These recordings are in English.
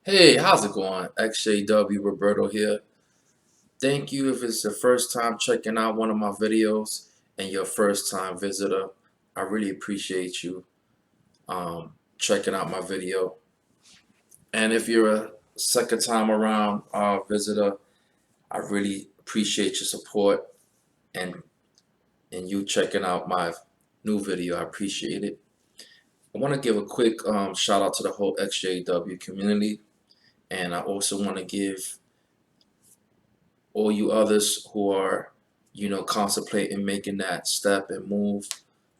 Hey, how's it going? Ex-JW Roberto here. Thank you if it's your first time checking out one of my videos and your first time visitor. I really appreciate you checking out my video. And if you're a second time around visitor, I really appreciate your support and you checking out my new video. I appreciate it. I want to give a quick shout out to the whole Ex-JW community, and I also want to give all you others who are, contemplating making that step and move.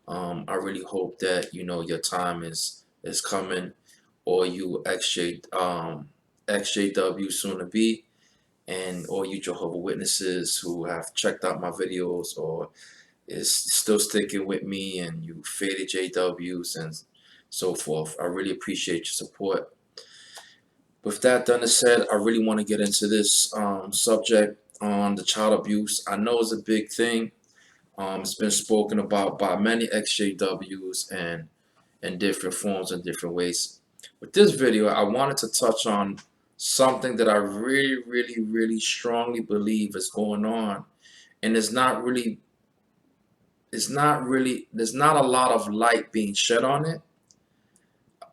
I really hope that your time is coming, or you XJW soon to be, and all you Jehovah Witnesses who have checked out my videos or is still sticking with me, and you faded JWs and so forth. I really appreciate your support. With that done and said, I really want to get into this subject on the child abuse. I know it's a big thing. It's been spoken about by many Ex-JWs and in different forms and different ways. With this video, I wanted to touch on something that I really strongly believe is going on, and there's not a lot of light being shed on it.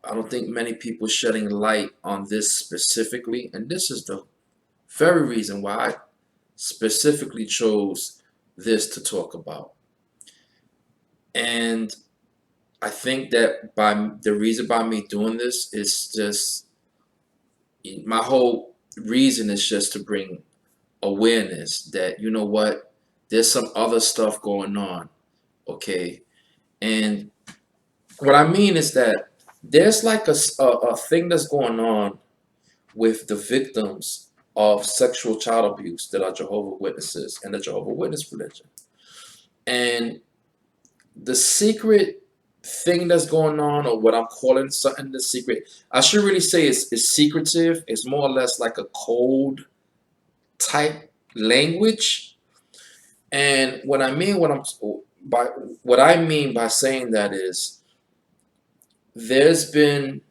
I don't think many people shedding light on this specifically, and this is the very reason why I specifically chose this to talk about. And I think that by the reason by me doing this is just my whole reason is just to bring awareness that what, there's some other stuff going on, okay? And what I mean is that there's like a thing that's going on with the victims of sexual child abuse that are Jehovah Witnesses and the Jehovah Witness religion. And the secret thing that's going on, or what I'm calling something the secret, I should really say it's secretive. It's more or less like a code type language. And what I mean by saying that is it's been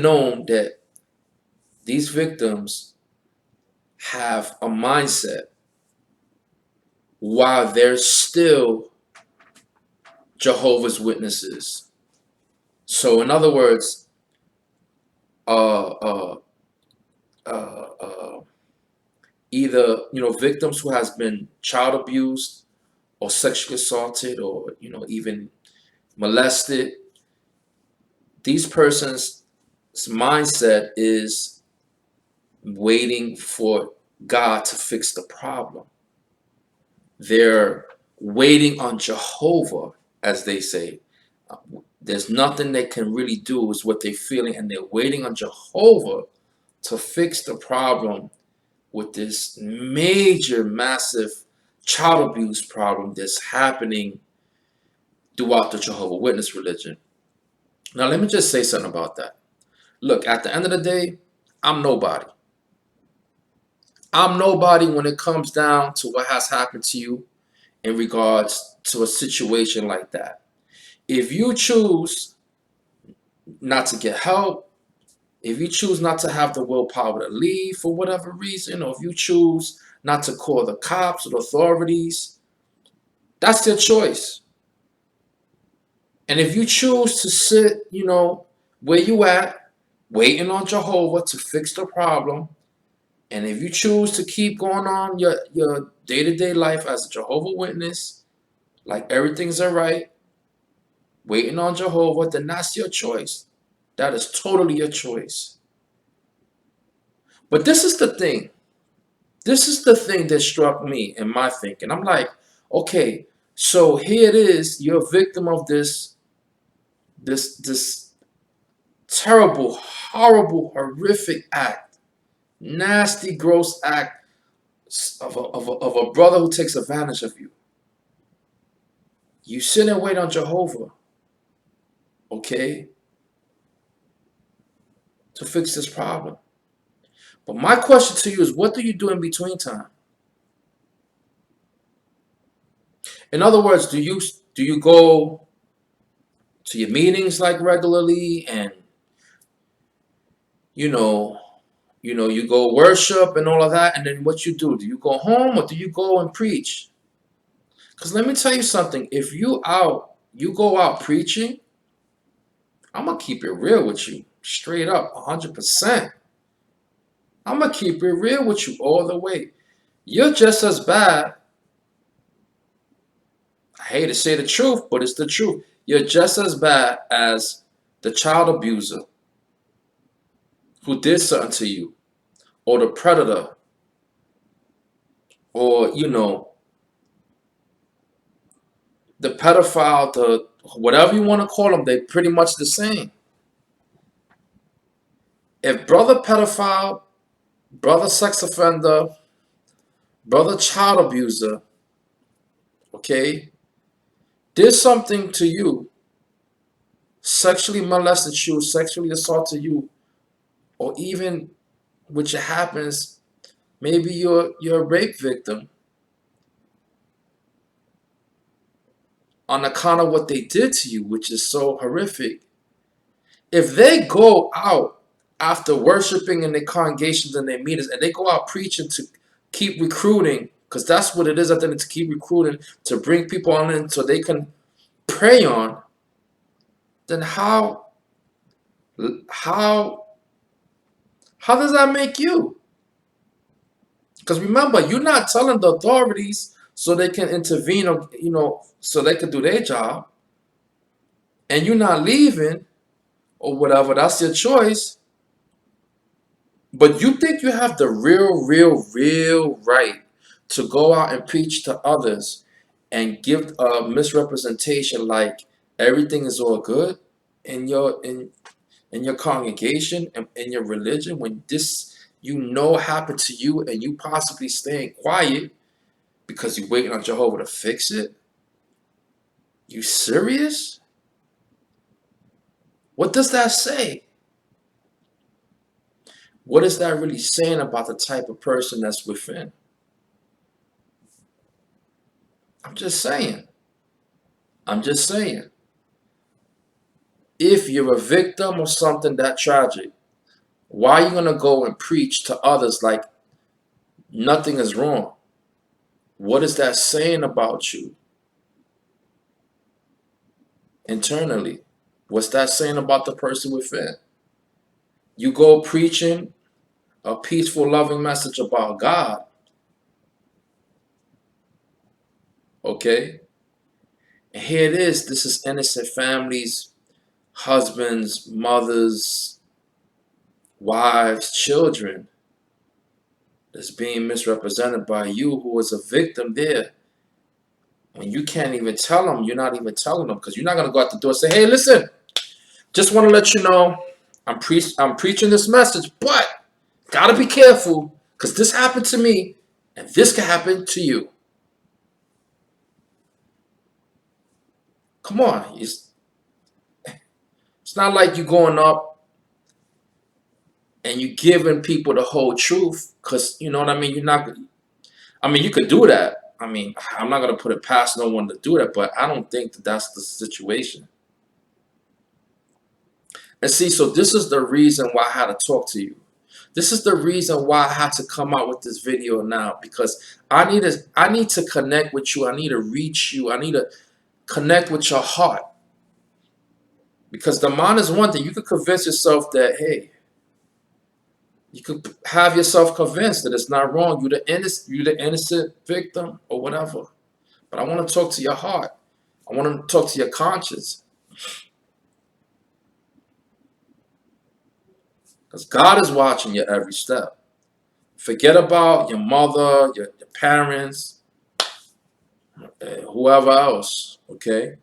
known that these victims have a mindset while they're still Jehovah's Witnesses. So in other words, either victims who has been child abused or sexually assaulted or even molested, these persons' mindset is waiting for God to fix the problem. They're waiting on Jehovah, as they say. There's nothing they can really do is what they're feeling, and they're waiting on Jehovah to fix the problem with this major, massive child abuse problem that's happening throughout the Jehovah Witness religion. Now, let me just say something about that. Look, at the end of the day, I'm nobody. I'm nobody when it comes down to what has happened to you in regards to a situation like that. If you choose not to get help, if you choose not to have the willpower to leave for whatever reason, or if you choose not to call the cops or the authorities, that's their choice. And if you choose to sit, where you at, waiting on Jehovah to fix the problem, and if you choose to keep going on your day-to-day life as a Jehovah Witness, like everything's all right, waiting on Jehovah, then that's your choice. That is totally your choice. But this is the thing. This is the thing that struck me in my thinking. I'm like, okay, so here it is. You're a victim of this terrible, horrible, horrific act, nasty, gross act of a brother who takes advantage of you. You sit and wait on Jehovah, okay, to fix this problem. But my question to you is, what do you do in between time? In other words, do you go to your meetings like regularly, and you know, you go worship and all of that, and then what you do? Do you go home or do you go and preach? Because let me tell you something. If you go out preaching, I'm gonna keep it real with you, straight up, 100%. I'm gonna keep it real with you all the way. You're just as bad. I hate to say the truth, but it's the truth. You're just as bad as the child abuser who did something to you, or the predator, or the pedophile, the whatever you want to call them. They pretty much the same. If brother pedophile, brother sex offender, brother child abuser, okay, did something to you, sexually molested you, sexually assaulted you, or even which happens, maybe you're a rape victim on account of what they did to you, which is so horrific. If they go out after worshiping in their congregations and their meetings, and they go out preaching to keep recruiting, because that's what it is at the end, to keep recruiting, to bring people on in so they can prey on, then how does that make you? Because remember, you're not telling the authorities so they can intervene, or so they can do their job, and you're not leaving or whatever. That's your choice. But you think you have the real right to go out and preach to others and give a misrepresentation like everything is all good in your congregation and in your religion, when this happened to you and you possibly staying quiet because you're waiting on Jehovah to fix it? You serious? What does that say? What is that really saying about the type of person that's within? I'm just saying. I'm just saying. If you're a victim of something that tragic, why are you going to go and preach to others like nothing is wrong? What is that saying about you internally? What's that saying about the person within? You go preaching a peaceful, loving message about God, okay? And here it is. This is innocent families, husbands, mothers, wives, children that's being misrepresented by you, who was a victim there. When you can't even tell them, you're not even telling them, because you're not going to go out the door and say, hey, listen, just want to let you know I'm preaching this message, but got to be careful because this happened to me and this can happen to you. Come on. It's not like you're going up and you're giving people the whole truth, because you know what I mean? You could do that. I'm not going to put it past no one to do that, but I don't think that that's the situation. And see, so this is the reason why I had to talk to you. This is the reason why I had to come out with this video now, because I need to connect with you. I need to reach you. I need to connect with your heart. Because the mind is one thing. You could convince yourself that, hey, you could have yourself convinced that it's not wrong. You're the innocent victim or whatever. But I want to talk to your heart. I want to talk to your conscience. Because God is watching your every step. Forget about your mother, your parents, whoever else, okay?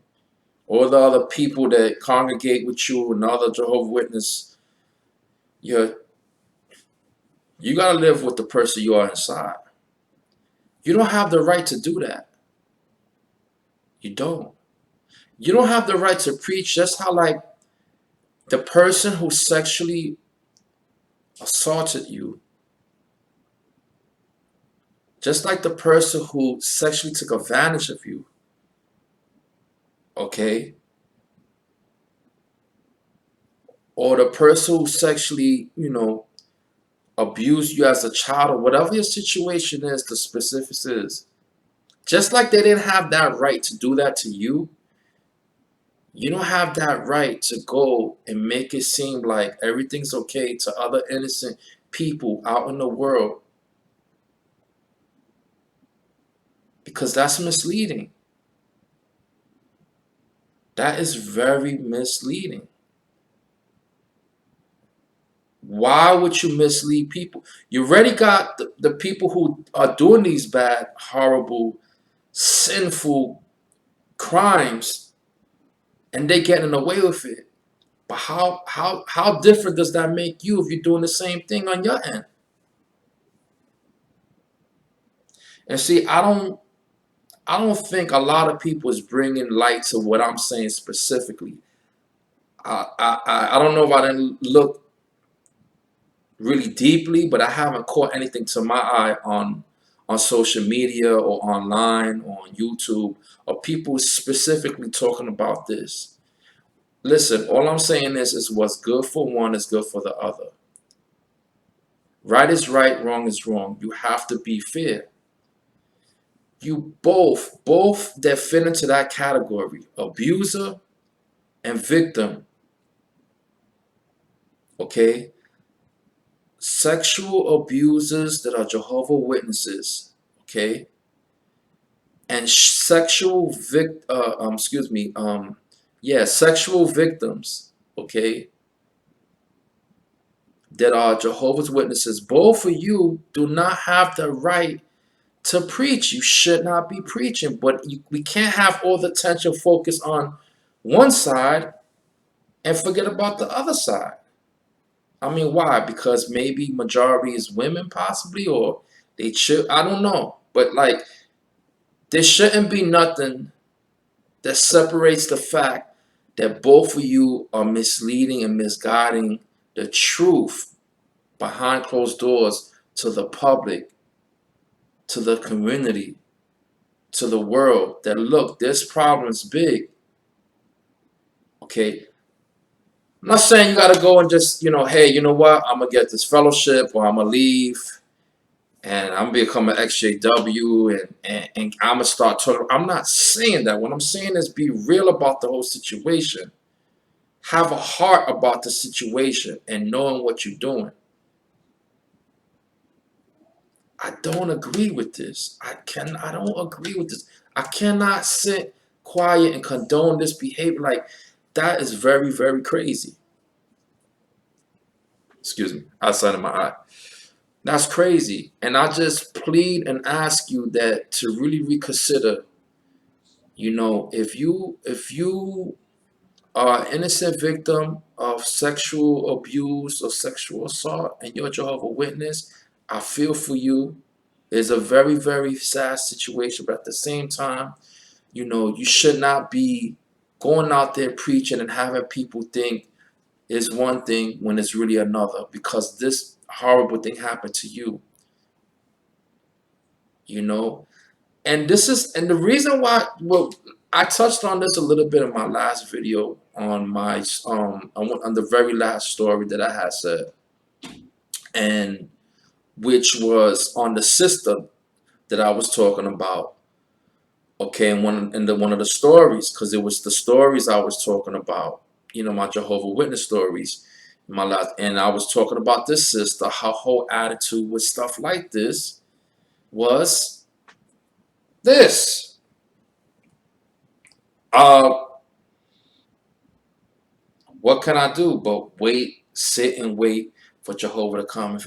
All the other people that congregate with you, and other Jehovah's Witness. You got to live with the person you are inside. You don't have the right to do that. You don't. You don't have the right to preach just how, like, the person who sexually assaulted you, just like the person who sexually took advantage of you, okay? or the person who sexually, abused you as a child, or whatever your situation is, the specifics is, just like they didn't have that right to do that to you, you don't have that right to go and make it seem like everything's okay to other innocent people out in the world, because that's misleading. That is very misleading. Why would you mislead people? You already got the people who are doing these bad, horrible, sinful crimes, and they getting away with it. But how different does that make you if you're doing the same thing on your end? And see, I don't think a lot of people is bringing light to what I'm saying specifically. I don't know if I didn't look really deeply, but I haven't caught anything to my eye on social media or online or on YouTube or people specifically talking about this. Listen, all I'm saying is what's good for one is good for the other. Right is right, wrong is wrong. You have to be fair. You both that fit into that category, abuser and victim, okay? Sexual abusers that are Jehovah Witnesses, okay? And sexual victims, okay, that are Jehovah's Witnesses. Both of you do not have the right to preach. You should not be preaching, but we can't have all the attention focused on one side and forget about the other side. I mean, why? Because maybe majority is women, possibly, or they should. I don't know, but like, there shouldn't be nothing that separates the fact that both of you are misleading and misguiding the truth behind closed doors to the public, to the community, to the world, that look, this problem is big. Okay. I'm not saying you gotta go and just, hey, you know what? I'm gonna get this fellowship or I'm gonna leave and I'm gonna become an Ex-JW and I'm gonna start talking. I'm not saying that. What I'm saying is be real about the whole situation. Have a heart about the situation and knowing what you're doing. I don't agree with this. I don't agree with this. I cannot sit quiet and condone this behavior. Like, that is very, very crazy. Excuse me, outside of my eye. That's crazy. And I just plead and ask you that to really reconsider, if you are an innocent victim of sexual abuse or sexual assault and you're a Jehovah Witness, I feel for you. It's a very, very sad situation, but at the same time, you should not be going out there preaching and having people think it's one thing when it's really another, because this horrible thing happened to you, you know? And the reason why, well, I touched on this a little bit in my last video on my on the very last story that I had said, and which was on the system that I was talking about. Okay, and one of the stories, because it was the stories I was talking about, my Jehovah Witness stories, my last, and I was talking about this sister, her whole attitude with stuff like this was this. Uh, what can I do but wait, sit and wait for Jehovah to come?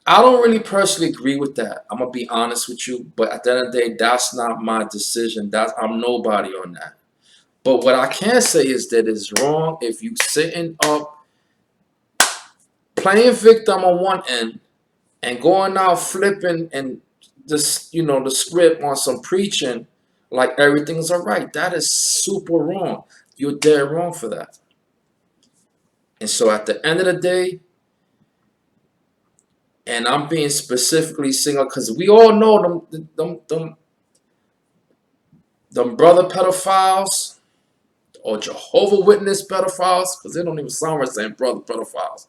I don't really personally agree with that. I'm gonna be honest with you, but at the end of the day, that's not my decision. I'm nobody on that. But what I can say is that it's wrong if you sitting up playing victim on one end and going out flipping and just the script on some preaching like everything's all right. That is super wrong. You're dead wrong for that. And so at the end of the day, and I'm being specifically single because we all know them brother pedophiles, or Jehovah Witness pedophiles, because they don't even sound right saying brother pedophiles.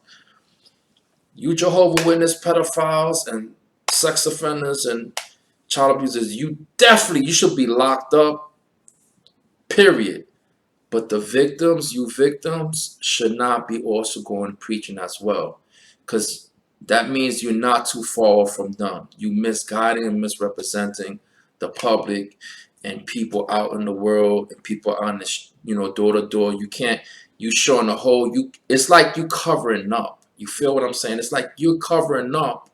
You Jehovah Witness pedophiles and sex offenders and child abusers, you should be locked up, period. But the victims, you victims, should not be also going preaching as well. Because that means you're not too far from them. You misguiding and misrepresenting the public and people out in the world and people on the, door to door. You showing the whole, it's like you covering up. You feel what I'm saying? It's like you're covering up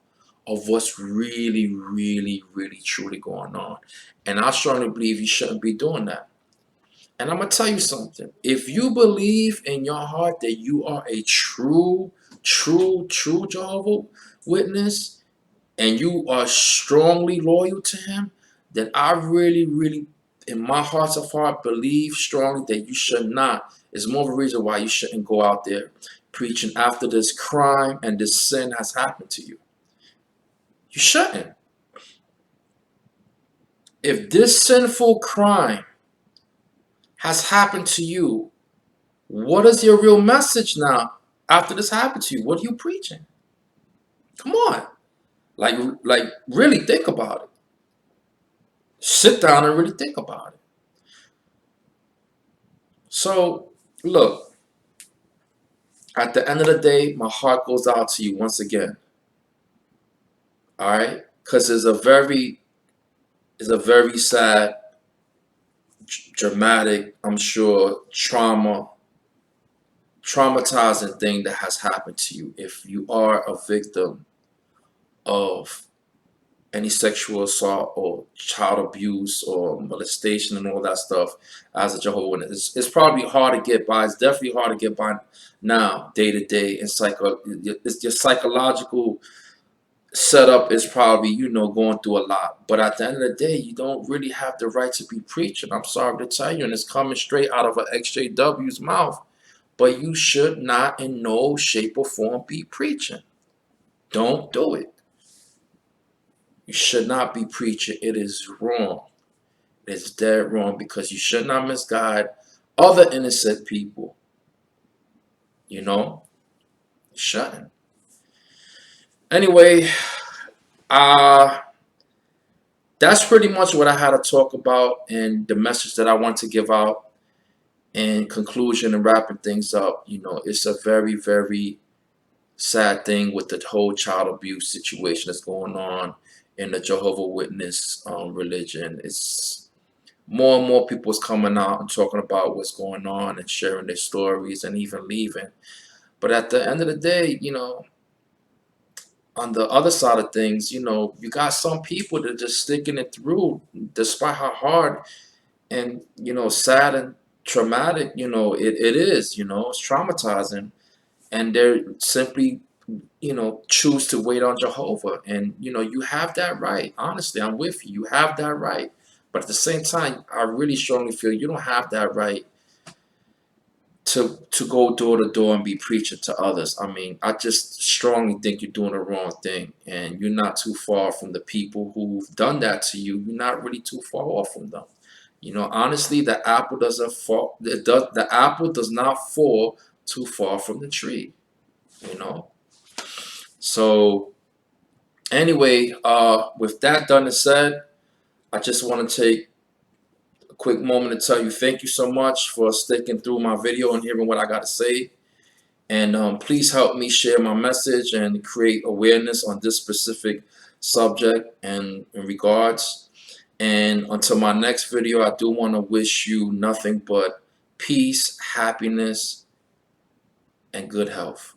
of what's really, really, really, truly going on. And I strongly believe you shouldn't be doing that. And I'm going to tell you something. If you believe in your heart that you are a true Jehovah Witness and you are strongly loyal to him, then I really, really, in my heart of heart, believe strongly that you should not. It's more of a reason why you shouldn't go out there preaching after this crime and this sin has happened to you. You shouldn't. If this sinful crime has happened to you, what is your real message now after this happened to you? What are you preaching? Come on. Like really think about it. Sit down and really think about it. So, look, at the end of the day, my heart goes out to you once again. All right? Because it's a very sad, dramatic, I'm sure, traumatizing thing that has happened to you if you are a victim of any sexual assault or child abuse or molestation and all that stuff as a Jehovah's Witness. It's probably hard to get by. It's definitely hard to get by now, day to day. And your psychological setup is probably, going through a lot. But at the end of the day, you don't really have the right to be preaching. I'm sorry to tell you, and it's coming straight out of an Ex-JW's mouth. But you should not in no shape or form be preaching. Don't do it. You should not be preaching. It is wrong. It's dead wrong because you should not misguide other innocent people. You shouldn't. Anyway, that's pretty much what I had to talk about and the message that I want to give out. In conclusion and wrapping things up, it's a very, very sad thing with the whole child abuse situation that's going on in the Jehovah Witness religion. It's more and more people's coming out and talking about what's going on and sharing their stories and even leaving. But at the end of the day, on the other side of things, you got some people that are just sticking it through despite how hard and, sad and traumatic, it is, it's traumatizing. And they're simply, choose to wait on Jehovah. And, you have that right. Honestly, I'm with you. You have that right. But at the same time, I really strongly feel you don't have that right to go door to door and be preaching to others. I mean, I just strongly think you're doing the wrong thing. And you're not too far from the people who've done that to you. You're not really too far off from them. Honestly, the apple doesn't fall. The apple does not fall too far from the tree. So anyway, with that done and said, I just want to take a quick moment to tell you thank you so much for sticking through my video and hearing what I got to say. And please help me share my message and create awareness on this specific subject and in regards. And until my next video, I do want to wish you nothing but peace, happiness, and good health.